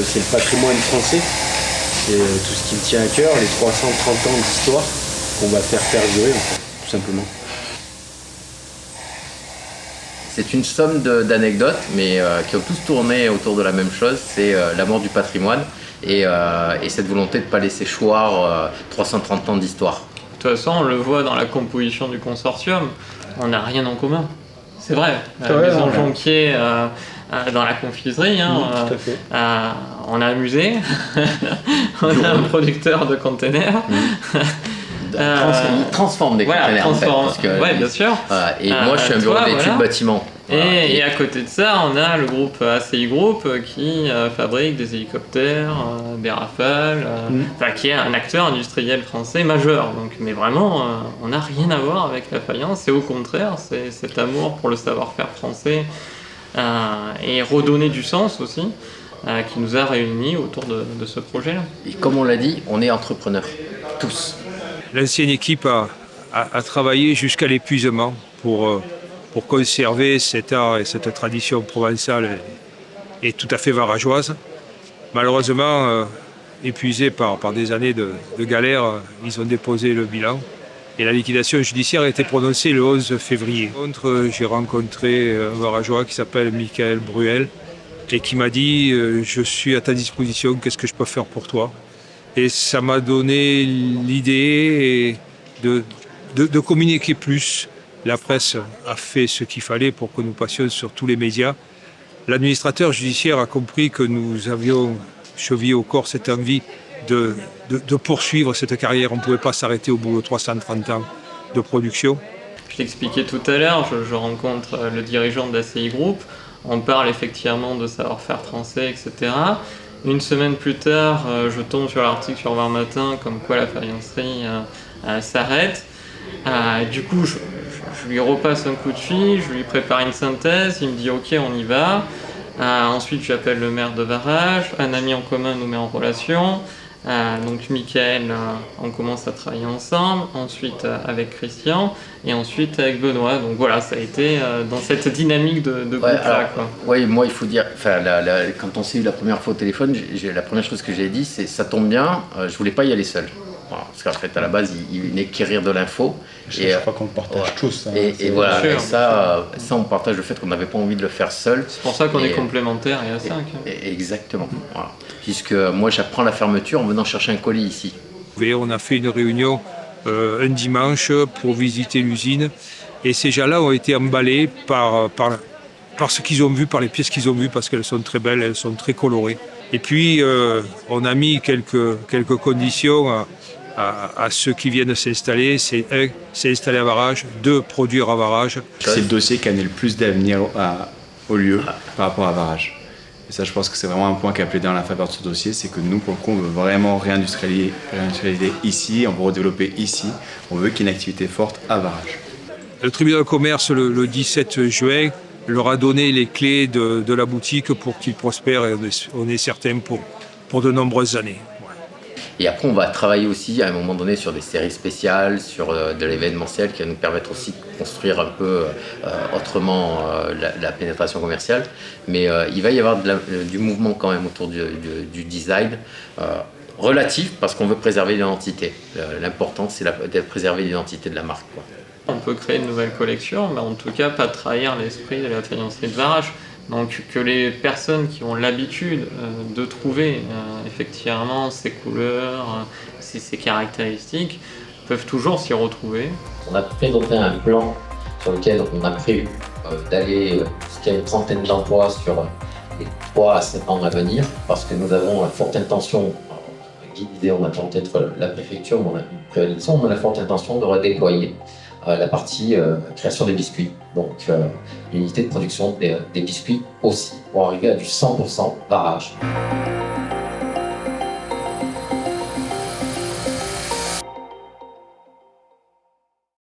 c'est le patrimoine français. C'est tout ce qui me tient à cœur, les 330 ans d'histoire qu'on va faire perdurer, en fait, tout simplement. C'est une somme d'anecdotes, mais qui ont tous tourné autour de la même chose, c'est l'amour du patrimoine et cette volonté de ne pas laisser choir 330 ans d'histoire. De toute façon, on le voit dans la composition du consortium, on n'a rien en commun. C'est vrai, Maison Jonquier dans la confiserie, Tout à fait. on a un musée, on a un producteur de containers. Il transforme des containers en fait. Parce que, ouais, bien sûr. Et moi je suis un bureau d'études bâtiment. Et à côté de ça, on a le groupe ACI Group qui fabrique des hélicoptères, des Rafales, qui est un acteur industriel français majeur. Donc, mais vraiment, on n'a rien à voir avec la faïence. Et au contraire, c'est cet amour pour le savoir-faire français et redonner du sens aussi qui nous a réunis autour de ce projet-là. Et comme on l'a dit, on est entrepreneurs, tous. L'ancienne équipe a travaillé jusqu'à l'épuisement pour conserver cet art et cette tradition provençale et tout à fait varageoise. Malheureusement, épuisés par des années de galère, ils ont déposé le bilan et la liquidation judiciaire a été prononcée le 11 février. J'ai rencontré un varageois qui s'appelle Michael Bruel et qui m'a dit « Je suis à ta disposition, qu'est-ce que je peux faire pour toi ?» Et ça m'a donné l'idée de communiquer plus. La presse a fait ce qu'il fallait pour que nous passions sur tous les médias. L'administrateur judiciaire a compris que nous avions chevillé au corps cette envie de poursuivre cette carrière. On ne pouvait pas s'arrêter au bout de 330 ans de production. Je l'expliquais tout à l'heure, je rencontre le dirigeant de l'ACI Group. On parle effectivement de savoir-faire français, etc. Une semaine plus tard, je tombe sur l'article sur Var Matin comme quoi la faïencerie s'arrête. Du coup, je lui repasse un coup de fil, je lui prépare une synthèse, il me dit ok, on y va. Ensuite, j'appelle le maire de Varage, un ami en commun nous met en relation. Donc Michael, on commence à travailler ensemble, ensuite avec Christian et ensuite avec Benoît. Donc voilà, ça a été dans cette dynamique de groupe-là. Oui, moi il faut dire, quand on s'est eu la première fois au téléphone, la première chose que j'ai dit c'est ça tombe bien, je voulais pas y aller seul. Voilà, parce qu'en fait à la base il n'est qu'écrire de l'info. Je crois qu'on le partage tous. Hein, et voilà, et ça on partage le fait qu'on n'avait pas envie de le faire seul. C'est pour ça qu'on est complémentaires et à 5. Exactement. Voilà. Puisque moi j'apprends la fermeture en venant chercher un colis ici. On a fait une réunion un dimanche pour visiter l'usine et ces gens-là ont été emballés par ce qu'ils ont vu, par les pièces qu'ils ont vues parce qu'elles sont très belles, elles sont très colorées. Et puis on a mis quelques conditions à ceux qui viennent s'installer. C'est un, s'installer à Varage, 2, produire à Varage. C'est le dossier qui a le plus d'avenir au lieu par rapport à Varage. Et ça, je pense que c'est vraiment un point qui a plaidé en la faveur de ce dossier, c'est que nous, pour le coup, on veut vraiment réindustrialiser ici, on veut redévelopper ici, on veut qu'il y ait une activité forte à Varage. Le tribunal de commerce, le 17 juin, leur a donné les clés de la boutique pour qu'ils prospèrent, et on est certain pour de nombreuses années. Et après, on va travailler aussi à un moment donné sur des séries spéciales, sur de l'événementiel qui va nous permettre aussi de construire un peu autrement la pénétration commerciale. Mais il va y avoir du mouvement quand même autour du design relatif parce qu'on veut préserver l'identité. L'important, c'est de préserver l'identité de la marque, quoi. On peut créer de nouvelles collections, mais en tout cas pas trahir l'esprit de la faïencerie de Varage. Donc que les personnes qui ont l'habitude de trouver effectivement ces couleurs, ces caractéristiques, peuvent toujours s'y retrouver. On a présenté un plan sur lequel on a prévu d'aller jusqu'à une trentaine d'emplois sur les 3 à 7 ans à venir, parce que nous avons une forte intention, guidée, on attend peut-être la préfecture, mais on a une prévalence, on a la forte intention de redéployer la partie création des biscuits, donc l'unité de production des biscuits aussi, pour arriver à du 100% Varage.